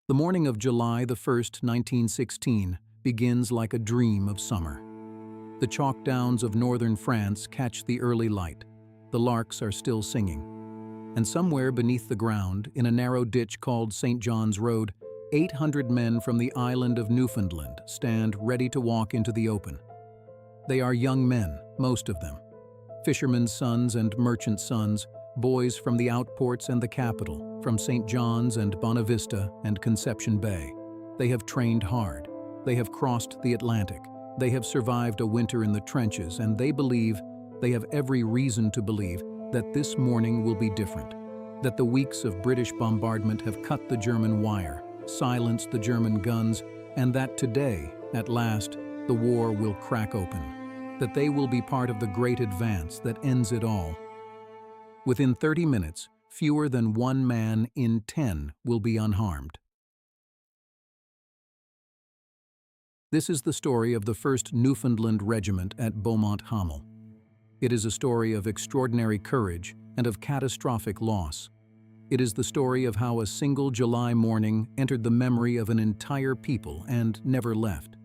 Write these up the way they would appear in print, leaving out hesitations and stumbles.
The morning of July the 1st, 1916, begins like a dream of summer. The chalk downs of northern France catch the early light. The larks are still singing. And somewhere beneath the ground, in a narrow ditch called St. John's Road, 800 men from the island of Newfoundland stand ready to walk into the open. They are young men, most of them. Fishermen's sons and merchant sons, boys from the outports and the capital, from St. John's and Bonavista and Conception Bay. They have trained hard. They have crossed the Atlantic. They have survived a winter in the trenches, and they have every reason to believe that this morning will be different, that the weeks of British bombardment have cut the German wire, silenced the German guns, and that today, at last, the war will crack open, that they will be part of the great advance that ends it all. Within 30 minutes, fewer than 1 man in 10 will be unharmed. This is the story of the First Newfoundland Regiment at Beaumont-Hamel. It is a story of extraordinary courage and of catastrophic loss. It is the story of how a single July morning entered the memory of an entire people and never left.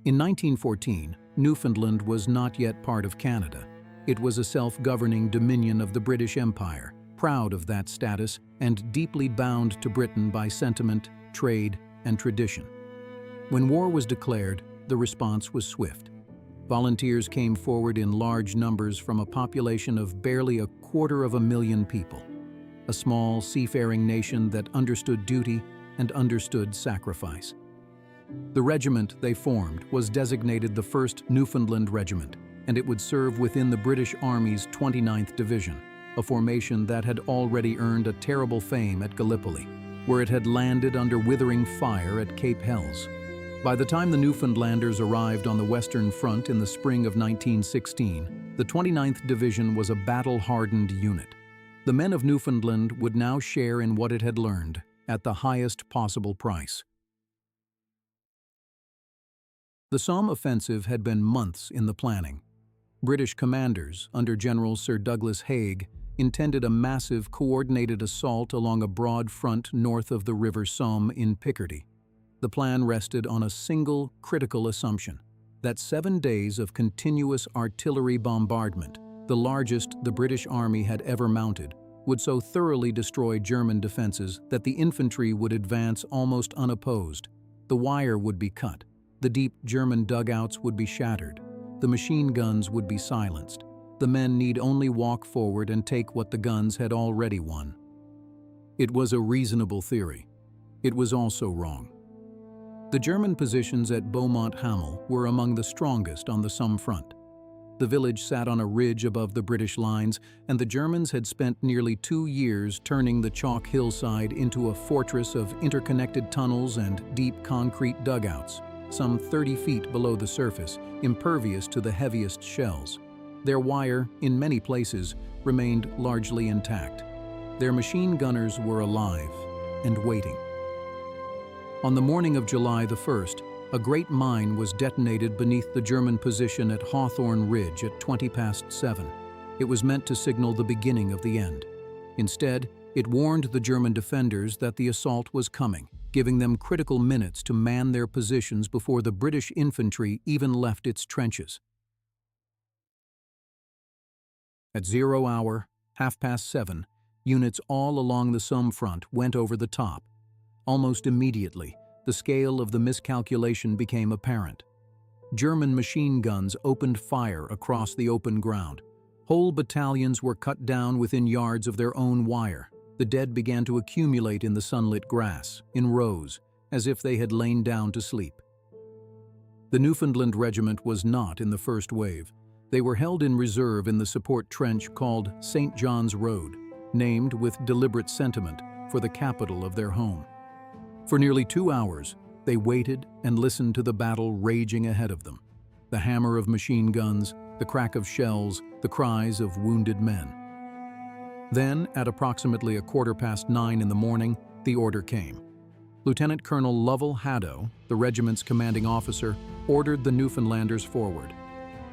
In 1914, Newfoundland was not yet part of Canada. It was a self-governing dominion of the British Empire, proud of that status and deeply bound to Britain by sentiment, trade, and tradition. When war was declared, the response was swift. Volunteers came forward in large numbers from a population of barely 250,000 people, a small seafaring nation that understood duty and understood sacrifice. The regiment they formed was designated the First Newfoundland Regiment, and it would serve within the British Army's 29th Division, a formation that had already earned a terrible fame at Gallipoli, where it had landed under withering fire at Cape Helles. By the time the Newfoundlanders arrived on the Western Front in the spring of 1916, the 29th Division was a battle-hardened unit. The men of Newfoundland would now share in what it had learned, at the highest possible price. The Somme offensive had been months in the planning. British commanders, under General Sir Douglas Haig, intended a massive, coordinated assault along a broad front north of the River Somme in Picardy. The plan rested on a single, critical assumption, that 7 days of continuous artillery bombardment, the largest the British Army had ever mounted, would so thoroughly destroy German defenses that the infantry would advance almost unopposed. The wire would be cut. The deep German dugouts would be shattered. The machine guns would be silenced. The men need only walk forward and take what the guns had already won. It was a reasonable theory. It was also wrong. The German positions at Beaumont-Hamel were among the strongest on the Somme front. The village sat on a ridge above the British lines, and the Germans had spent nearly 2 years turning the chalk hillside into a fortress of interconnected tunnels and deep concrete dugouts, some 30 feet below the surface, impervious to the heaviest shells. Their wire, in many places, remained largely intact. Their machine gunners were alive and waiting. On the morning of July the 1st, a great mine was detonated beneath the German position at Hawthorne Ridge at 7:20. It was meant to signal the beginning of the end. Instead, it warned the German defenders that the assault was coming, giving them critical minutes to man their positions before the British infantry even left its trenches. At 0 hour, 7:30, units all along the Somme front went over the top. Almost immediately, the scale of the miscalculation became apparent. German machine guns opened fire across the open ground. Whole battalions were cut down within yards of their own wire. The dead began to accumulate in the sunlit grass, in rows, as if they had lain down to sleep. The Newfoundland Regiment was not in the first wave. They were held in reserve in the support trench called St. John's Road, named with deliberate sentiment for the capital of their home. For nearly 2 hours, they waited and listened to the battle raging ahead of them. The hammer of machine guns, the crack of shells, the cries of wounded men. Then, at approximately 9:15 in the morning, the order came. Lieutenant Colonel Lovell Hadow, the regiment's commanding officer, ordered the Newfoundlanders forward.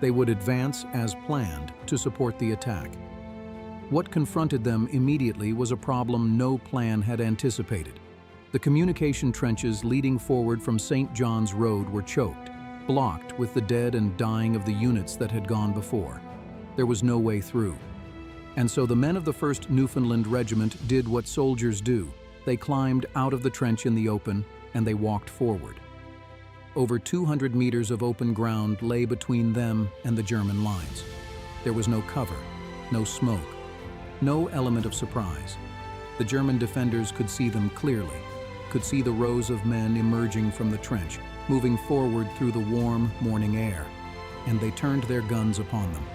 They would advance as planned to support the attack. What confronted them immediately was a problem no plan had anticipated. The communication trenches leading forward from St. John's Road were choked, blocked with the dead and dying of the units that had gone before. There was no way through. And so the men of the First Newfoundland Regiment did what soldiers do. They climbed out of the trench in the open, and they walked forward. Over 200 meters of open ground lay between them and the German lines. There was no cover, no smoke, no element of surprise. The German defenders could see them clearly, could see the rows of men emerging from the trench, moving forward through the warm morning air, and they turned their guns upon them.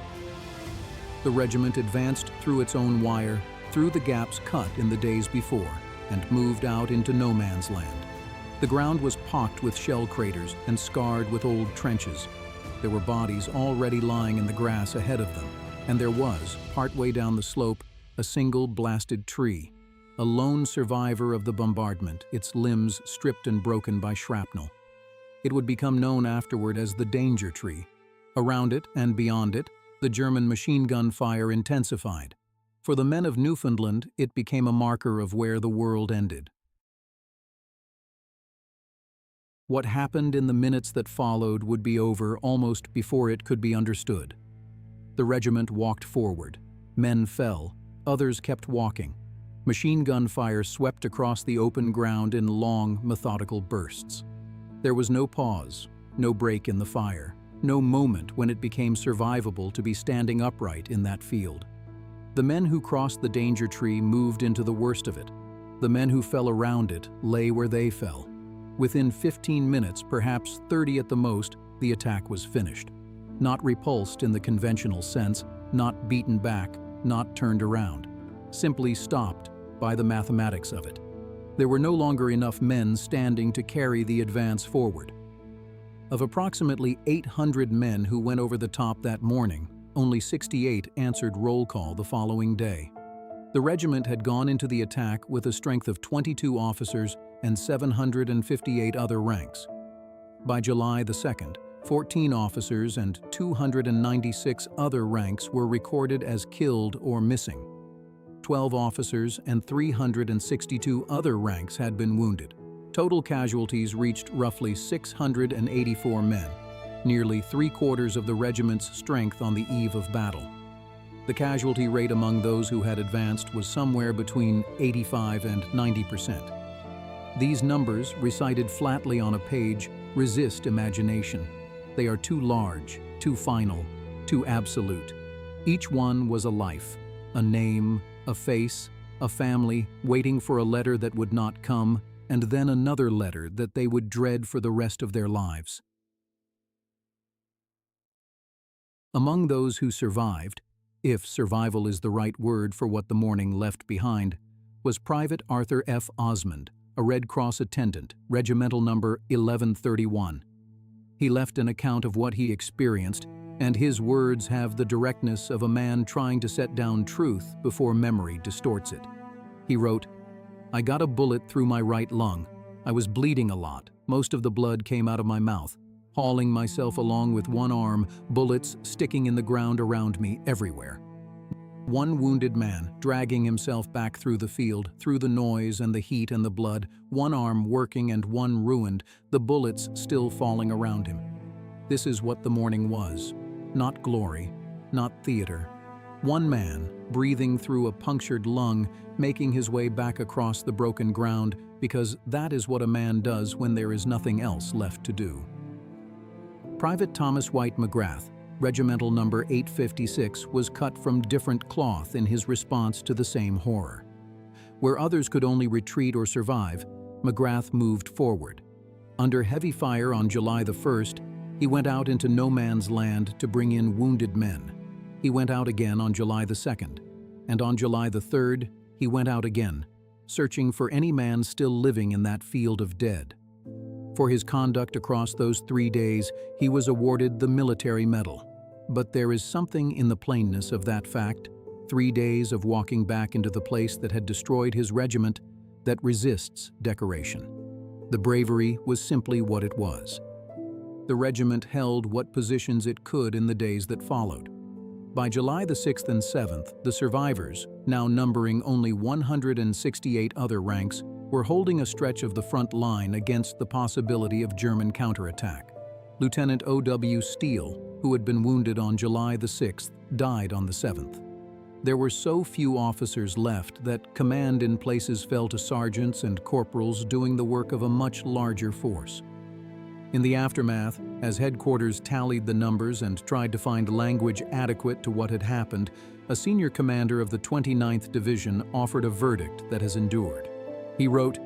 The regiment advanced through its own wire, through the gaps cut in the days before, and moved out into no man's land. The ground was pocked with shell craters and scarred with old trenches. There were bodies already lying in the grass ahead of them, and there was, partway down the slope, a single blasted tree, a lone survivor of the bombardment, its limbs stripped and broken by shrapnel. It would become known afterward as the danger tree. Around it and beyond it, the German machine gun fire intensified. For the men of Newfoundland, it became a marker of where the world ended. What happened in the minutes that followed would be over almost before it could be understood. The regiment walked forward. Men fell. Others kept walking. Machine gun fire swept across the open ground in long, methodical bursts. There was no pause, no break in the fire, no moment when it became survivable to be standing upright in that field. The men who crossed the danger tree moved into the worst of it. The men who fell around it lay where they fell. Within 15 minutes, perhaps 30 at the most, the attack was finished. Not repulsed in the conventional sense, not beaten back, not turned around. Simply stopped by the mathematics of it. There were no longer enough men standing to carry the advance forward. Of approximately 800 men who went over the top that morning, only 68 answered roll call the following day. The regiment had gone into the attack with a strength of 22 officers and 758 other ranks. By July the 2nd, 14 officers and 296 other ranks were recorded as killed or missing. 12 officers and 362 other ranks had been wounded. Total casualties reached roughly 684 men, nearly 3/4 of the regiment's strength on the eve of battle. The casualty rate among those who had advanced was somewhere between 85 and 90%. These numbers, recited flatly on a page, resist imagination. They are too large, too final, too absolute. Each one was a life, a name, a face, a family waiting for a letter that would not come, and then another letter that they would dread for the rest of their lives. Among those who survived, if survival is the right word for what the morning left behind, was Private Arthur F. Osmond, a Red Cross attendant, regimental number 1131. He left an account of what he experienced, and his words have the directness of a man trying to set down truth before memory distorts it. He wrote, "I got a bullet through my right lung. I was bleeding a lot. Most of the blood came out of my mouth. Hauling myself along with one arm, bullets sticking in the ground around me everywhere. One wounded man, dragging himself back through the field, through the noise and the heat and the blood, one arm working and one ruined, the bullets still falling around him. This is what the morning was. Not glory, not theater. One man, breathing through a punctured lung, making his way back across the broken ground, because that is what a man does when there is nothing else left to do." Private Thomas White McGrath, regimental number 856, was cut from different cloth in his response to the same horror. Where others could only retreat or survive, McGrath moved forward. Under heavy fire on July the 1st, he went out into no man's land to bring in wounded men. He went out again on July the 2nd, and on July the 3rd, he went out again, searching for any man still living in that field of dead. For his conduct across those 3 days, he was awarded the Military Medal. But there is something in the plainness of that fact, 3 days of walking back into the place that had destroyed his regiment, that resists decoration. The bravery was simply what it was. The regiment held what positions it could in the days that followed. By July the 6th and 7th, the survivors, now numbering only 168 other ranks, were holding a stretch of the front line against the possibility of German counterattack. Lieutenant O.W. Steele, who had been wounded on July the 6th, died on the 7th. There were so few officers left that command in places fell to sergeants and corporals doing the work of a much larger force. In the aftermath, as headquarters tallied the numbers and tried to find language adequate to what had happened, a senior commander of the 29th Division offered a verdict that has endured. He wrote,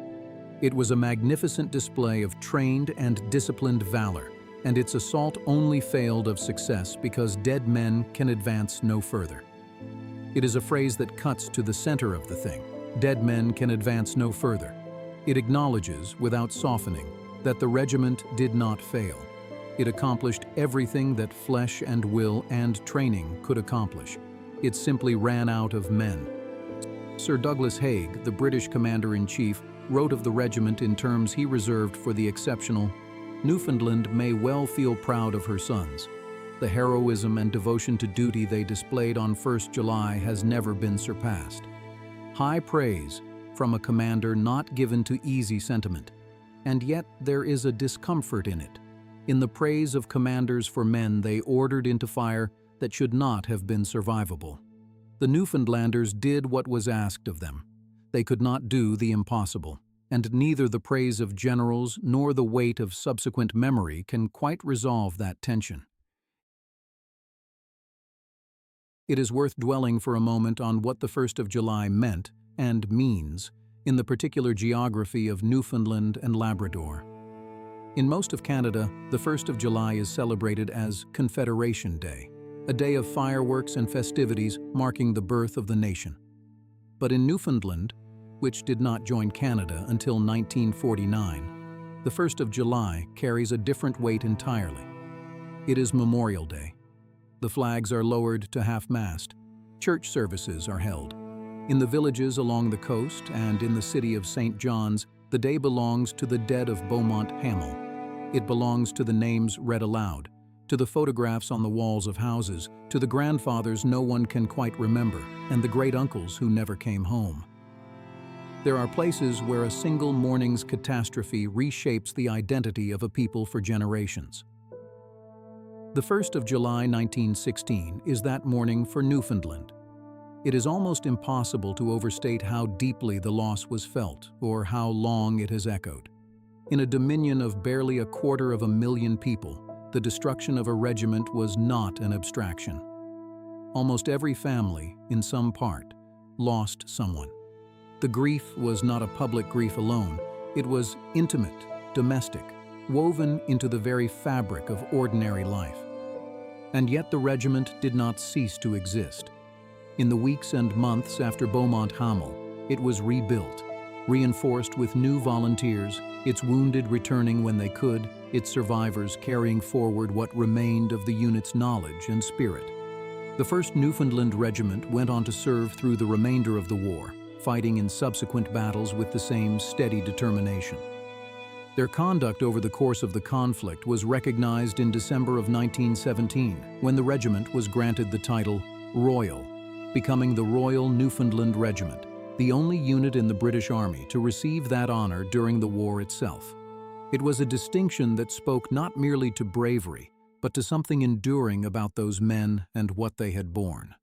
"It was a magnificent display of trained and disciplined valor, and its assault only failed of success because dead men can advance no further." It is a phrase that cuts to the center of the thing. Dead men can advance no further. It acknowledges, without softening, that the regiment did not fail. It accomplished everything that flesh and will and training could accomplish. It simply ran out of men. Sir Douglas Haig, the British commander-in-chief, wrote of the regiment in terms he reserved for the exceptional, "Newfoundland may well feel proud of her sons. The heroism and devotion to duty they displayed on 1st July has never been surpassed." High praise from a commander not given to easy sentiment. And yet there is a discomfort in it, in the praise of commanders for men they ordered into fire that should not have been survivable. The Newfoundlanders did what was asked of them. They could not do the impossible, and neither the praise of generals nor the weight of subsequent memory can quite resolve that tension. It is worth dwelling for a moment on what the 1st of July meant and means in the particular geography of Newfoundland and Labrador. In most of Canada, the 1st of July is celebrated as Confederation Day, a day of fireworks and festivities marking the birth of the nation. But in Newfoundland, which did not join Canada until 1949, the 1st of July carries a different weight entirely. It is Memorial Day. The flags are lowered to half-mast. Church services are held. In the villages along the coast and in the city of St. John's, the day belongs to the dead of Beaumont-Hamel. It belongs to the names read aloud, to the photographs on the walls of houses, to the grandfathers no one can quite remember, and the great-uncles who never came home. There are places where a single morning's catastrophe reshapes the identity of a people for generations. The 1st of July 1916 is that morning for Newfoundland. It is almost impossible to overstate how deeply the loss was felt or how long it has echoed. In a dominion of barely 250,000 people, the destruction of a regiment was not an abstraction. Almost every family, in some part, lost someone. The grief was not a public grief alone. It was intimate, domestic, woven into the very fabric of ordinary life. And yet the regiment did not cease to exist. In the weeks and months after Beaumont-Hamel, it was rebuilt, reinforced with new volunteers, its wounded returning when they could, its survivors carrying forward what remained of the unit's knowledge and spirit. The First Newfoundland Regiment went on to serve through the remainder of the war, fighting in subsequent battles with the same steady determination. Their conduct over the course of the conflict was recognized in December of 1917, when the regiment was granted the title Royal, becoming the Royal Newfoundland Regiment, the only unit in the British Army to receive that honor during the war itself. It was a distinction that spoke not merely to bravery, but to something enduring about those men and what they had borne.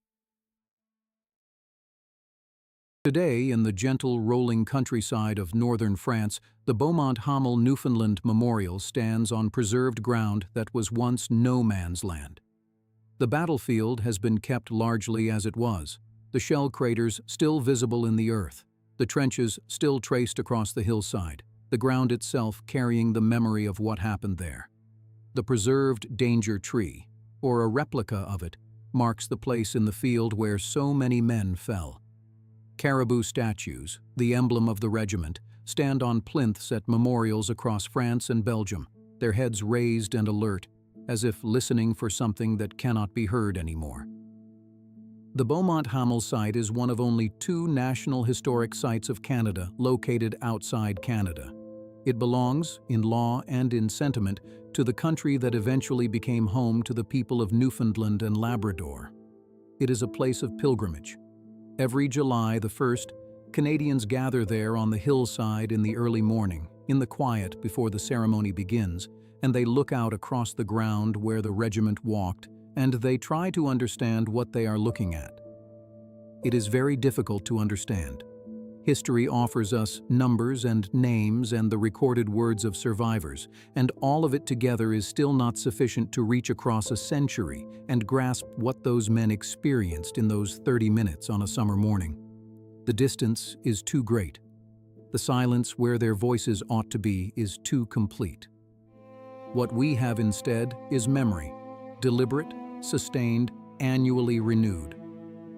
Today, in the gentle, rolling countryside of northern France, the Beaumont-Hamel Newfoundland Memorial stands on preserved ground that was once no man's land. The battlefield has been kept largely as it was, the shell craters still visible in the earth, the trenches still traced across the hillside, the ground itself carrying the memory of what happened there. The preserved danger tree, or a replica of it, marks the place in the field where so many men fell. Caribou statues, the emblem of the regiment, stand on plinths at memorials across France and Belgium, their heads raised and alert, as if listening for something that cannot be heard anymore. The Beaumont-Hamel site is one of only 2 National Historic Sites of Canada located outside Canada. It belongs, in law and in sentiment, to the country that eventually became home to the people of Newfoundland and Labrador. It is a place of pilgrimage. Every July the 1st, Canadians gather there on the hillside in the early morning, in the quiet before the ceremony begins, and they look out across the ground where the regiment walked, and they try to understand what they are looking at. It is very difficult to understand. History offers us numbers and names and the recorded words of survivors, and all of it together is still not sufficient to reach across a century and grasp what those men experienced in those 30 minutes on a summer morning. The distance is too great. The silence where their voices ought to be is too complete. What we have instead is memory, deliberate, sustained, annually renewed.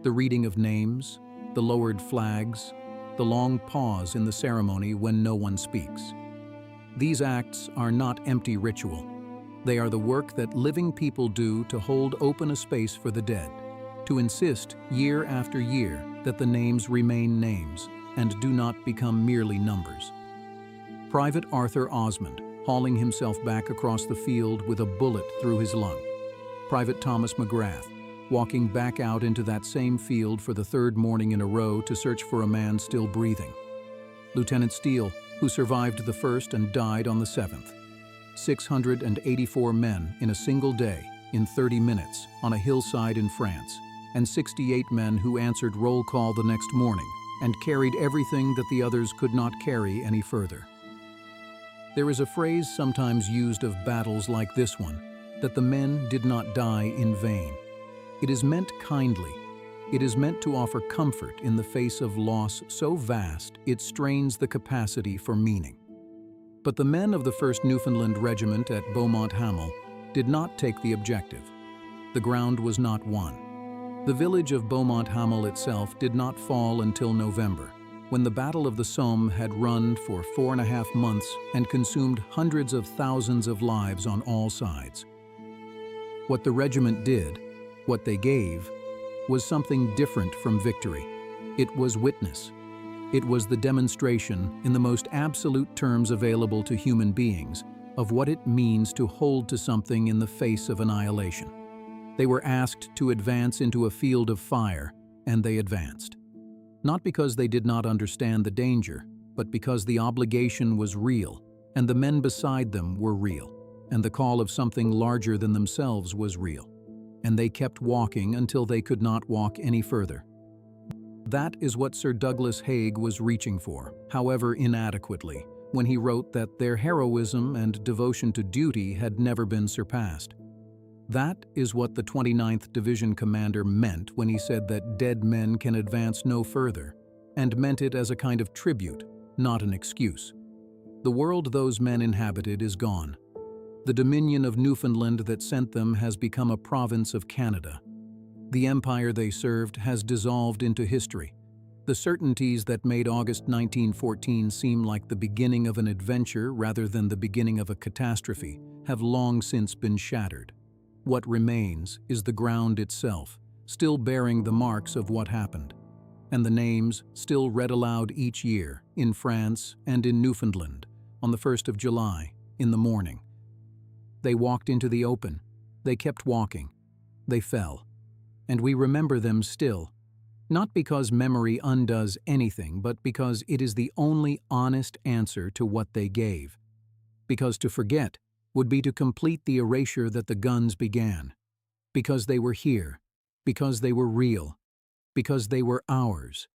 The reading of names, the lowered flags, the long pause in the ceremony when no one speaks. These acts are not empty ritual. They are the work that living people do to hold open a space for the dead, to insist year after year that the names remain names and do not become merely numbers. Private Arthur Osmond, hauling himself back across the field with a bullet through his lung. Private Thomas McGrath, walking back out into that same field for the third morning in a row to search for a man still breathing. Lieutenant Steele, who survived the first and died on the 7th. 684 men in a single day, in 30 minutes, on a hillside in France, and 68 men who answered roll call the next morning and carried everything that the others could not carry any further. There is a phrase sometimes used of battles like this one, that the men did not die in vain. It is meant kindly. It is meant to offer comfort in the face of loss so vast it strains the capacity for meaning. But the men of the First Newfoundland Regiment at Beaumont-Hamel did not take the objective. The ground was not won. The village of Beaumont-Hamel itself did not fall until November, when the Battle of the Somme had run for 4.5 months and consumed hundreds of thousands of lives on all sides. What the regiment did, what they gave, was something different from victory. It was witness. It was the demonstration, in the most absolute terms available to human beings, of what it means to hold to something in the face of annihilation. They were asked to advance into a field of fire, and they advanced. Not because they did not understand the danger, but because the obligation was real, and the men beside them were real, and the call of something larger than themselves was real. And they kept walking until they could not walk any further. That is what Sir Douglas Haig was reaching for, however inadequately, when he wrote that their heroism and devotion to duty had never been surpassed. That is what the 29th Division commander meant when he said that dead men can advance no further, and meant it as a kind of tribute, not an excuse. The world those men inhabited is gone. The dominion of Newfoundland that sent them has become a province of Canada. The empire they served has dissolved into history. The certainties that made August 1914 seem like the beginning of an adventure rather than the beginning of a catastrophe have long since been shattered. What remains is the ground itself, still bearing the marks of what happened, and the names still read aloud each year in France and in Newfoundland on the 1st of July in the morning. They walked into the open. They kept walking. They fell. And we remember them still, not because memory undoes anything, but because it is the only honest answer to what they gave. Because to forget would be to complete the erasure that the guns began. Because they were here. Because they were real. Because they were ours.